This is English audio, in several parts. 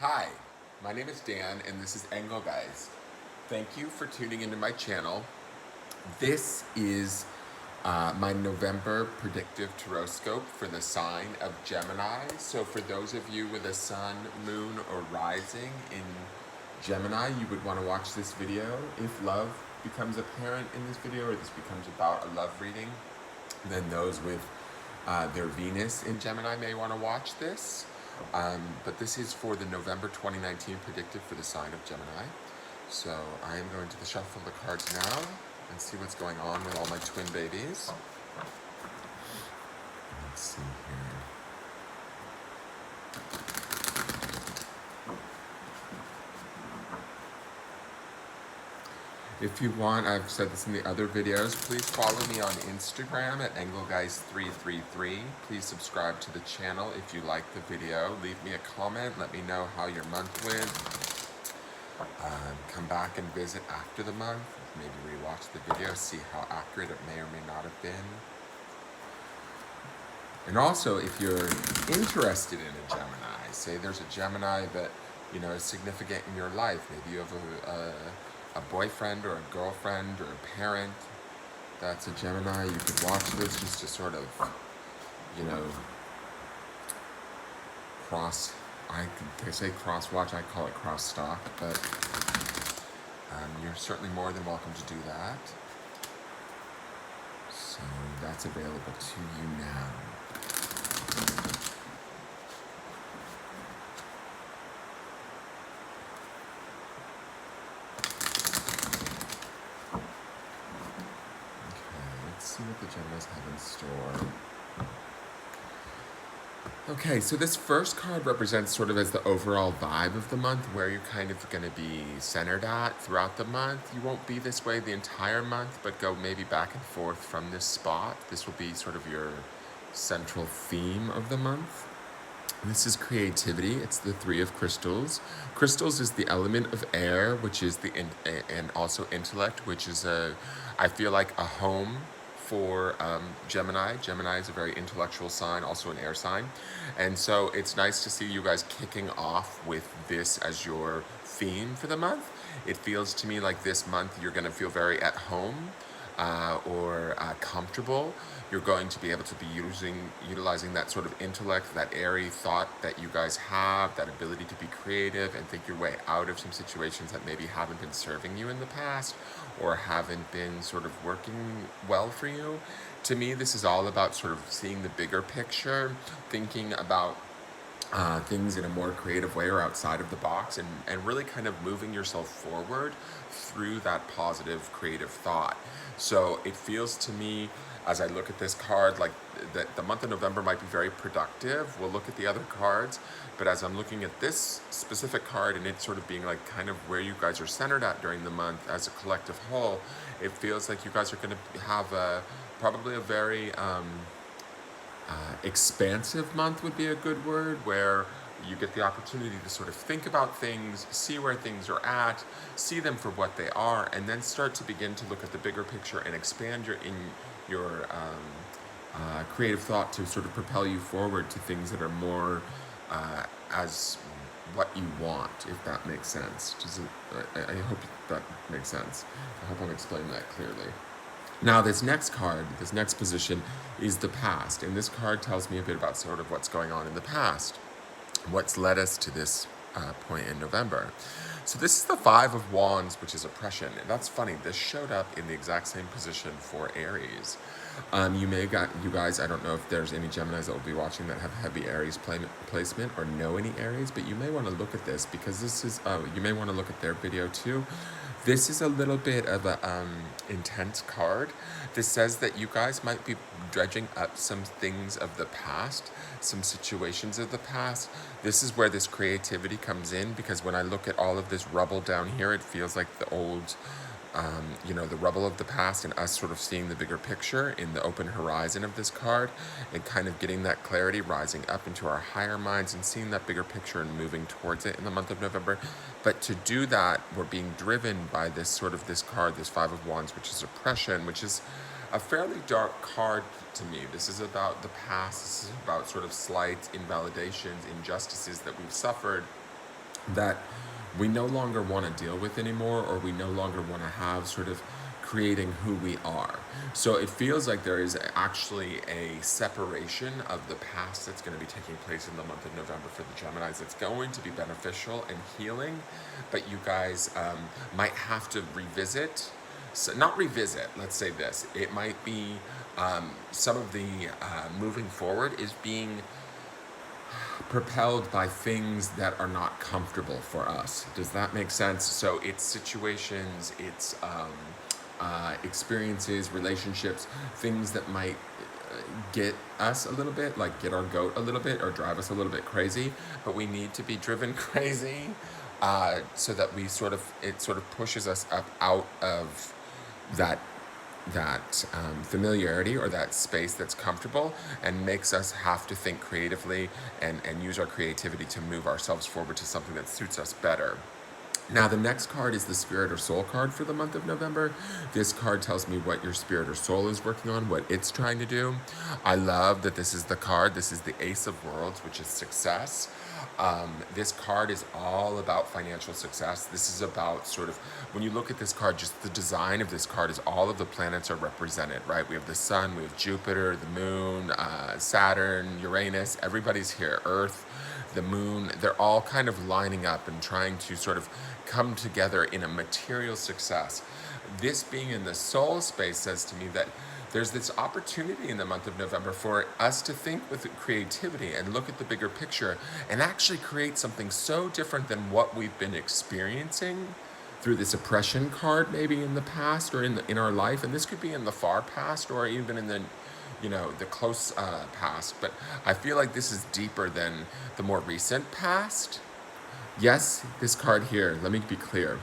Hi, my name is Dan and this is Engelgeist. Thank you for tuning into my channel. This is my November predictive tarotoscope for the sign of Gemini. So for those of you with a sun, moon, or rising in Gemini, you would want to watch this video. If love becomes apparent in this video, or this becomes about a love reading, then those with their Venus in Gemini may want to watch this. But this is for the November 2019 predictive for the sign of Gemini. So I am going to shuffle the cards now and see what's going on with all my twin babies. Let's see here. If you want, I've said this in the other videos, please follow me on Instagram at Engelgeist333. Please subscribe to the channel if you like the video. Leave me a comment, let me know how your month went. Come back and visit after the month, maybe rewatch the video, see how accurate it may or may not have been. And also, if you're interested in a Gemini, say there's a Gemini that is significant in your life, maybe you have a boyfriend or a girlfriend or a parent that's a Gemini, you could watch this just to sort of, they say cross watch, I call it cross stalk, but you're certainly more than welcome to do that. So that's available to you now. See what the Geminis have in store. Okay, so this first card represents sort of as the overall vibe of the month, where you're kind of going to be centered at throughout the month. You won't be this way the entire month, but go maybe back and forth from this spot. This will be sort of your central theme of the month. This is creativity. It's the Three of Crystals. Crystals is the element of air, which is and also intellect, which is I feel like a home for Gemini. Gemini is a very intellectual sign, also an air sign. And so it's nice to see you guys kicking off with this as your theme for the month. It feels to me like this month you're going to feel very at home or comfortable. You're going to be able to be utilizing that sort of intellect, that airy thought that you guys have, that ability to be creative and think your way out of some situations that maybe haven't been serving you in the past or haven't been sort of working well for you. To me, this is all about sort of seeing the bigger picture, thinking about things in a more creative way or outside of the box, and really kind of moving yourself forward through that positive creative thought. So it feels to me, as I look at this card, like that the month of November might be very productive. We'll look at the other cards, but as I'm looking at this specific card and it sort of being like kind of where you guys are centered at during the month as a collective whole, it feels like you guys are going to have probably a very expansive month would be a good word, where you get the opportunity to sort of think about things, see where things are at, see them for what they are, and then start to begin to look at the bigger picture and expand your creative thought to sort of propel you forward to things that are more as what you want, if that makes sense. I hope that makes sense. I hope I'm explaining that clearly. Now, this next card, this next position, is the past. And this card tells me a bit about sort of what's going on in the past, what's led us to this point in November. So this is the Five of Wands, which is oppression. And that's funny. This showed up in the exact same position for Aries. You guys, I don't know if there's any Geminis that will be watching that have heavy Aries placement or know any Aries, but you may want to look at this because this is, you may want to look at their video too. This is a little bit of a intense card. This says that you guys might be dredging up some things of the past, some situations of the past. This is where this creativity comes in, because when I look at all of this rubble down here, it feels like the old, the rubble of the past, and us sort of seeing the bigger picture in the open horizon of this card and kind of getting that clarity, rising up into our higher minds and seeing that bigger picture and moving towards it in the month of November. But to do that, we're being driven by this card, this Five of Wands, which is oppression, which is a fairly dark card to me. This is about the past. This is about sort of slights, invalidations, injustices that we've suffered that we no longer want to deal with anymore, or we no longer want to have sort of creating who we are. So it feels like there is actually a separation of the past that's going to be taking place in the month of November for the Geminis. It's going to be beneficial and healing, but you guys might have to revisit. So not revisit, let's say this. It might be some of the moving forward is being propelled by things that are not comfortable for us. Does that make sense? So it's situations, it's experiences, relationships, things that might get us a little bit, like get our goat a little bit or drive us a little bit crazy, but we need to be driven crazy so that it sort of pushes us up out of that familiarity or that space that's comfortable, and makes us have to think creatively and use our creativity to move ourselves forward to something that suits us better. Now, the next card is the Spirit or Soul card for the month of November. This card tells me what your spirit or soul is working on, what it's trying to do. I love that this is the card. This is the Ace of Worlds, which is success. This card is all about financial success. This is about sort of, when you look at this card, just the design of this card is all of the planets are represented, right? We have the sun, we have Jupiter, the moon, Saturn, Uranus, everybody's here, Earth, the moon. They're all kind of lining up and trying to sort of come together in a material success. This being in the soul space says to me that there's this opportunity in the month of November for us to think with creativity and look at the bigger picture and actually create something so different than what we've been experiencing through this oppression card, maybe in the past or in our life. And this could be in the far past or even in the close past. But I feel like this is deeper than the more recent past. Yes, this card here, let me be clear.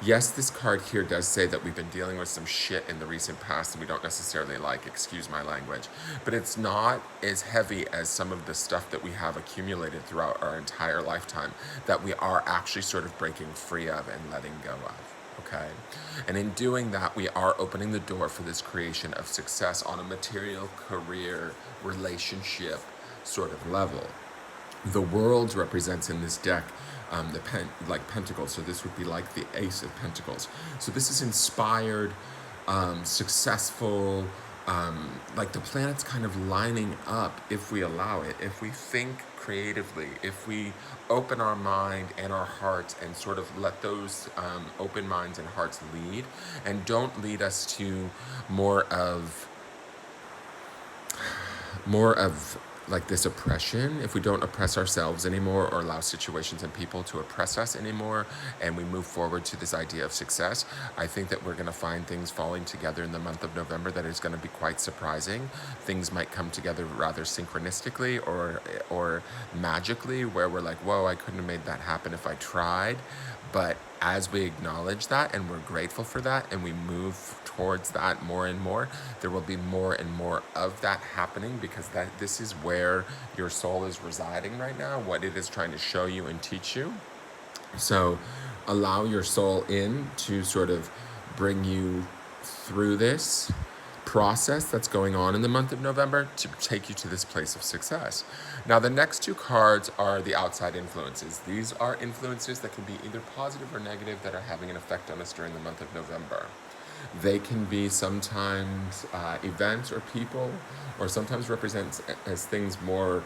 Yes, this card here does say that we've been dealing with some shit in the recent past and we don't necessarily like, excuse my language, but it's not as heavy as some of the stuff that we have accumulated throughout our entire lifetime that we are actually sort of breaking free of and letting go of. Okay? And in doing that, we are opening the door for this creation of success on a material, career, relationship sort of level. The world represents in this deck like pentacles, so this would be like the Ace of Pentacles. So this is inspired, successful, like the planets kind of lining up if we allow it, if we think creatively, if we open our mind and our hearts and sort of let those open minds and hearts lead, and don't lead us to more of like this oppression. If we don't oppress ourselves anymore or allow situations and people to oppress us anymore, and we move forward to this idea of success, I think that we're going to find things falling together in the month of November that is going to be quite surprising. Things might come together rather synchronistically or magically, where we're like, whoa, I couldn't have made that happen if I tried. But as we acknowledge that and we're grateful for that and we move towards that more and more, there will be more and more of that happening, because this is where your soul is residing right now, what it is trying to show you and teach you. So allow your soul in to sort of bring you through this process that's going on in the month of November to take you to this place of success. Now, the next two cards are the outside influences. These are influences that can be either positive or negative that are having an effect on us during the month of November. They can be sometimes events or people, or sometimes represents as things more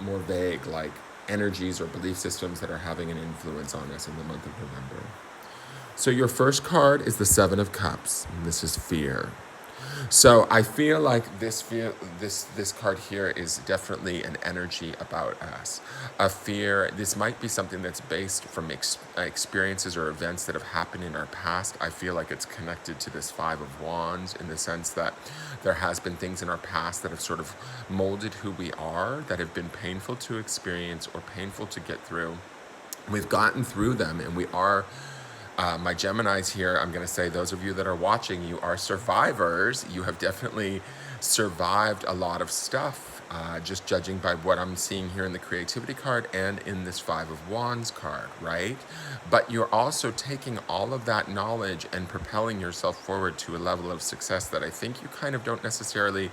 vague, like energies or belief systems that are having an influence on us in the month of November. So your first card is the Seven of Cups, and this is fear. So I feel like this card here is definitely an energy about us. A fear, this might be something that's based from experiences or events that have happened in our past. I feel like it's connected to this Five of Wands, in the sense that there has been things in our past that have sort of molded who we are, that have been painful to experience or painful to get through. We've gotten through them, and we are... my Geminis here, I'm going to say, those of you that are watching, you are survivors. You have definitely survived a lot of stuff, just judging by what I'm seeing here in the creativity card and in this Five of Wands card, right? But you're also taking all of that knowledge and propelling yourself forward to a level of success that I think you kind of don't necessarily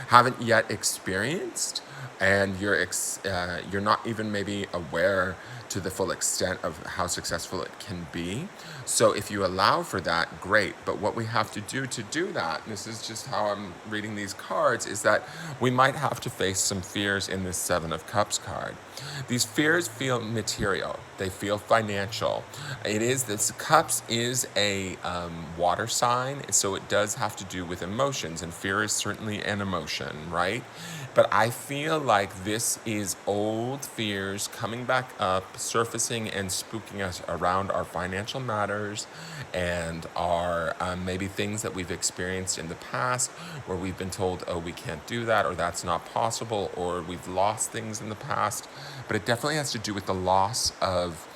haven't yet experienced, and you're not even maybe aware to the full extent of how successful it can be. So if you allow for that, great. But what we have to do that, and this is just how I'm reading these cards, is that we might have to face some fears in this Seven of Cups card. These fears feel material. They feel financial. This Cups is a water sign, so it does have to do with emotions, and fear is certainly an emotion, right? But I feel like this is old fears coming back up, surfacing and spooking us around our financial matters and our maybe things that we've experienced in the past where we've been told, oh, we can't do that, or that's not possible, or we've lost things in the past. But it definitely has to do with the loss of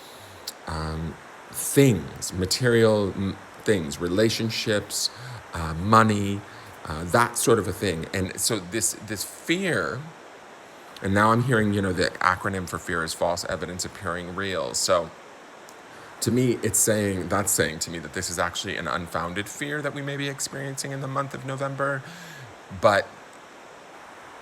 things, material things, relationships, money, that sort of a thing. And so this fear, and now I'm hearing, the acronym for fear is false evidence appearing real. So to me, that's saying to me that this is actually an unfounded fear that we may be experiencing in the month of November. But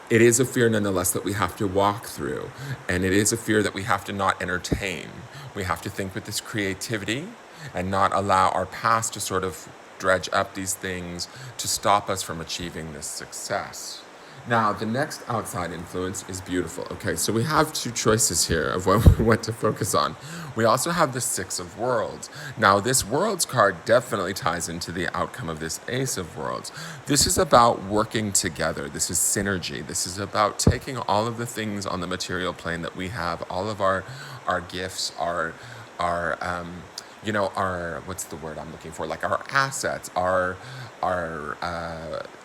it is a fear nonetheless that we have to walk through. And it is a fear that we have to not entertain. We have to think with this creativity and not allow our past to sort of dredge up these things to stop us from achieving this success. Now, the next outside influence is beautiful. Okay, so we have two choices here of what to focus on. We also have the Six of Worlds. Now, this Worlds card definitely ties into the outcome of this Ace of Worlds. This is about working together. This is synergy. This is about taking all of the things on the material plane that we have, all of our gifts, our what's the word I'm looking for? Like our assets, our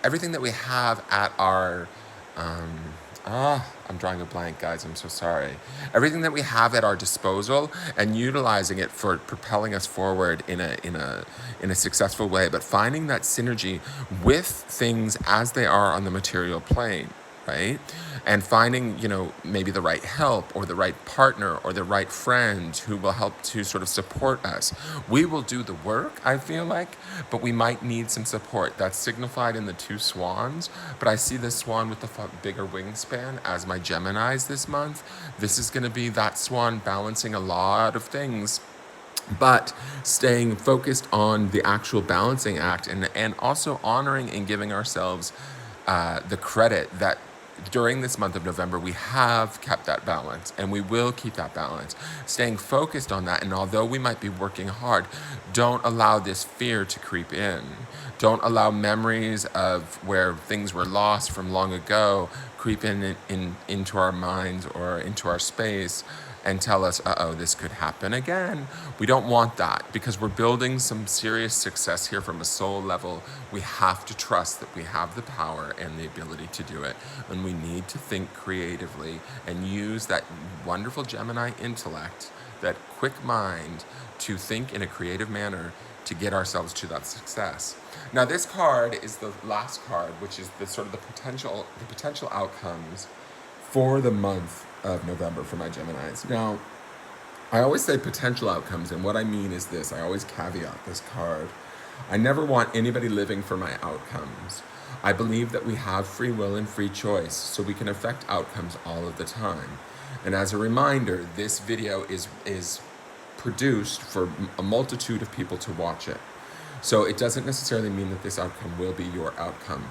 everything that we have at our, I'm drawing a blank, guys. I'm so sorry. Everything that we have at our disposal and utilizing it for propelling us forward in a successful way, but finding that synergy with things as they are on the material plane. Right? And finding, maybe the right help or the right partner or the right friend who will help to sort of support us. We will do the work, I feel like, but we might need some support. That's signified in the two swans, but I see the swan with the bigger wingspan as my Geminis this month. This is going to be that swan balancing a lot of things, but staying focused on the actual balancing act and also honoring and giving ourselves the credit that during this month of November, we have kept that balance and we will keep that balance, staying focused on that. And although we might be working hard, don't allow this fear to creep in. Don't allow memories of where things were lost from long ago creep into our minds or into our space and tell us, this could happen again. We don't want that because we're building some serious success here from a soul level. We have to trust that we have the power and the ability to do it. And we need to think creatively and use that wonderful Gemini intellect, that quick mind, to think in a creative manner to get ourselves to that success. Now, this card is the last card, which is the sort of the potential outcomes for the month of November for my Geminis. Now, I always say potential outcomes, and what I mean is this. I always caveat this card. I never want anybody living for my outcomes. I believe that we have free will and free choice, so we can affect outcomes all of the time. And as a reminder, this video is produced for a multitude of people to watch it. So it doesn't necessarily mean that this outcome will be your outcome.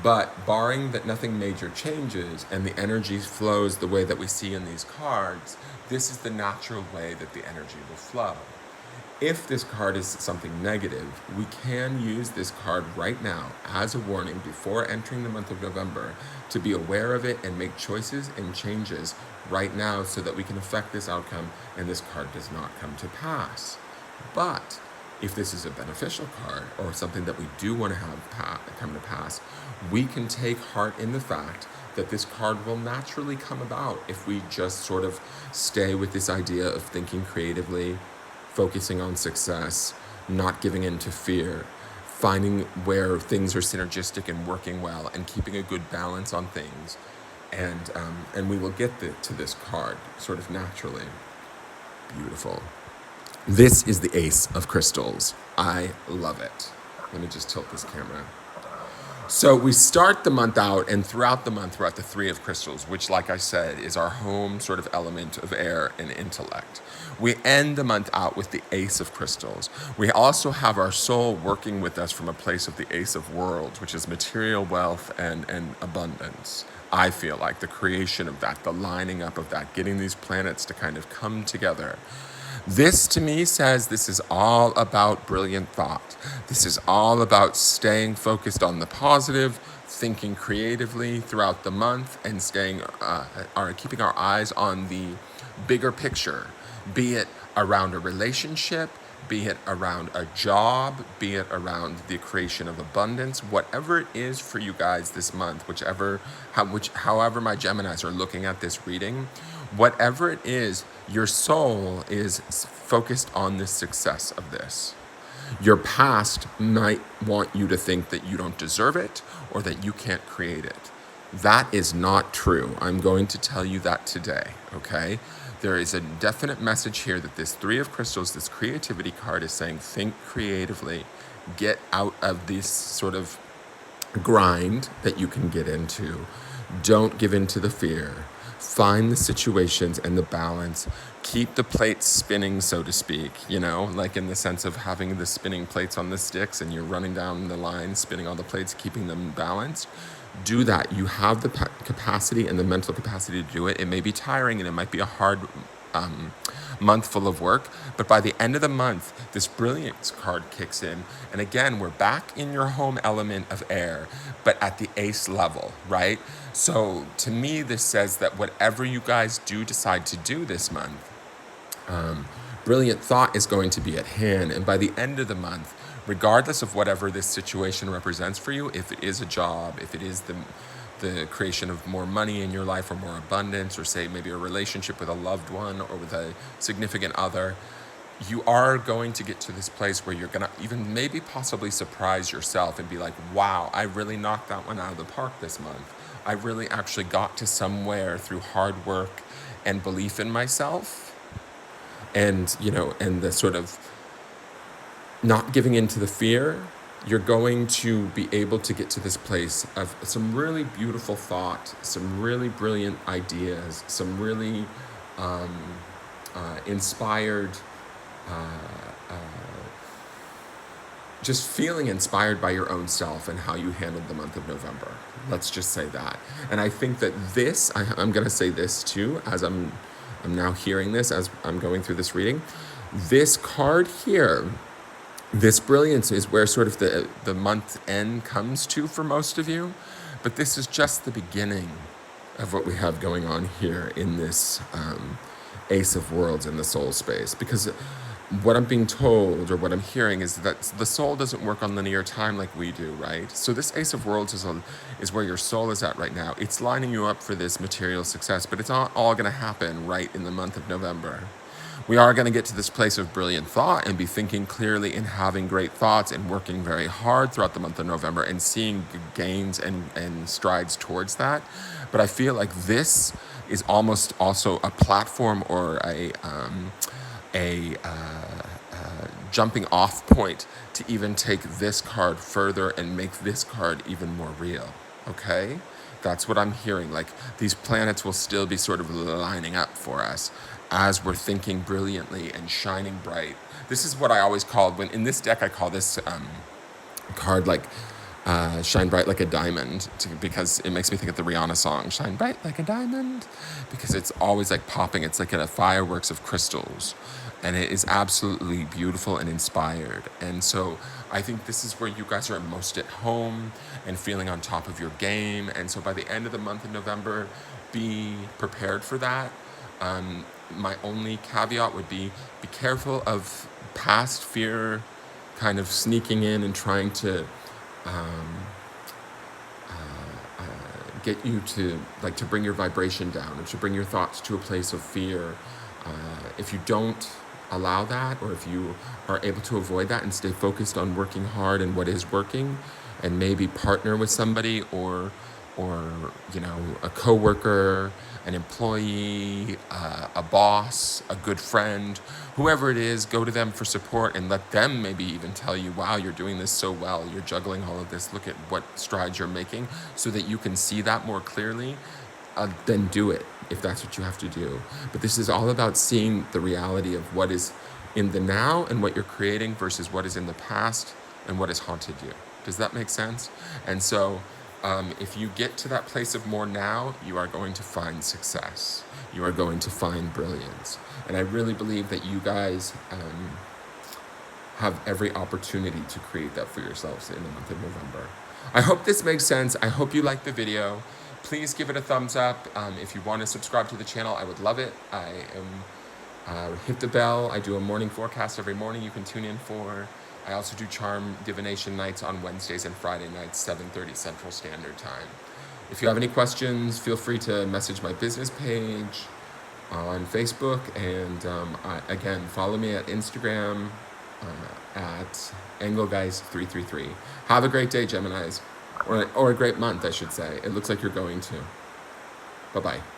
But barring that nothing major changes and the energy flows the way that we see in these cards, this is the natural way that the energy will flow. If this card is something negative, we can use this card right now as a warning before entering the month of November to be aware of it and make choices and changes right now so that we can affect this outcome and this card does not come to pass. But if this is a beneficial card or something that we do want to have come to pass, we can take heart in the fact that this card will naturally come about if we just sort of stay with this idea of thinking creatively, focusing on success, not giving in to fear, finding where things are synergistic and working well, and keeping a good balance on things. And we will get to this card sort of naturally. Beautiful. This is the Ace of Crystals. I love it. Let me just tilt this camera. So we start the month out, and throughout the month, we're at the Three of Crystals, which, like I said, is our home sort of element of air and intellect. We end the month out with the Ace of Crystals. We also have our soul working with us from a place of the Ace of Worlds, which is material wealth and abundance. I feel like the creation of that, the lining up of that, getting these planets to kind of come together. This to me says this is all about brilliant thought. This is all about staying focused on the positive, thinking creatively throughout the month, and keeping our eyes on the bigger picture, be it around a relationship, be it around a job, be it around the creation of abundance, whatever it is for you guys this month, however my Geminis are looking at this reading, whatever it is, your soul is focused on the success of this. Your past might want you to think that you don't deserve it or that you can't create it. That is not true. I'm going to tell you that today, okay? There is a definite message here that this Three of Crystals, this creativity card is saying, think creatively, get out of this sort of grind that you can get into. Don't give in to the fear. Find the situations and the balance. Keep the plates spinning, so to speak, like in the sense of having the spinning plates on the sticks and you're running down the line, spinning all the plates, keeping them balanced. Do that. You have the capacity and the mental capacity to do it. It may be tiring and it might be a hard month full of work, but by the end of the month, this brilliance card kicks in. And again, we're back in your home element of air, but at the ace level, right? So to me, this says that whatever you guys do decide to do this month, brilliant thought is going to be at hand. And by the end of the month, regardless of whatever this situation represents for you, if it is a job, if it is the creation of more money in your life or more abundance, or say maybe a relationship with a loved one or with a significant other, you are going to get to this place where you're going to even maybe possibly surprise yourself and be like, wow, I really knocked that one out of the park this month. I really actually got to somewhere through hard work and belief in myself. And, and the sort of not giving in to the fear, you're going to be able to get to this place of some really beautiful thought, some really brilliant ideas, some really inspired, just feeling inspired by your own self and how you handled the month of November. Let's just say that. And I think that I'm going to say this too, as I'm now hearing this, as I'm going through this reading. This card here, this brilliance is where sort of the month end comes to for most of you, but this is just the beginning of what we have going on here in this Ace of Worlds in the soul space. Because what I'm being told, or what I'm hearing, is that the soul doesn't work on linear time like we do, right? So this Ace of Worlds is where your soul is at right now. It's lining you up for this material success, but it's not all going to happen right in the month of November. We are going to get to this place of brilliant thought and be thinking clearly and having great thoughts and working very hard throughout the month of November and seeing gains and strides towards that. But I feel like this is almost also a platform or a jumping off point to even take this card further and make this card even more real, okay? That's what I'm hearing. Like, these planets will still be sort of lining up for us as we're thinking brilliantly and shining bright. This is what I always called, when in this deck, I call this card like Shine Bright Like a Diamond, because it makes me think of the Rihanna song, Shine Bright Like a Diamond, because it's always like popping. It's like a fireworks of crystals, and it is absolutely beautiful and inspired. And so I think this is where you guys are most at home and feeling on top of your game. And so by the end of the month of November, be prepared for that. My only caveat would be careful of past fear kind of sneaking in and trying to get you to bring your vibration down, or to bring your thoughts to a place of fear. If you don't allow that, or if you are able to avoid that and stay focused on working hard and what is working, and maybe partner with somebody or or a coworker, an employee, a boss, a good friend, whoever it is, go to them for support and let them maybe even tell you, wow, you're doing this so well, you're juggling all of this, look at what strides you're making, so that you can see that more clearly. Then do it if that's what you have to do. But this is all about seeing the reality of what is in the now and what you're creating versus what is in the past and what has haunted you. Does that make sense? And so if you get to that place of more now, you are going to find success. You are going to find brilliance. And I really believe that you guys have every opportunity to create that for yourselves in the month of November. I hope this makes sense. I hope you liked the video. Please give it a thumbs up. If you want to subscribe to the channel, I would love it. Hit the bell. I do a morning forecast every morning you can tune in for. I also do charm divination nights on Wednesdays and Friday nights, 7:30 Central Standard Time. If you have any questions, feel free to message my business page on Facebook. And again, follow me at Instagram at Engelgeist 333. Have a great day, Geminis. Or a great month, I should say. It looks like you're going to. Bye-bye.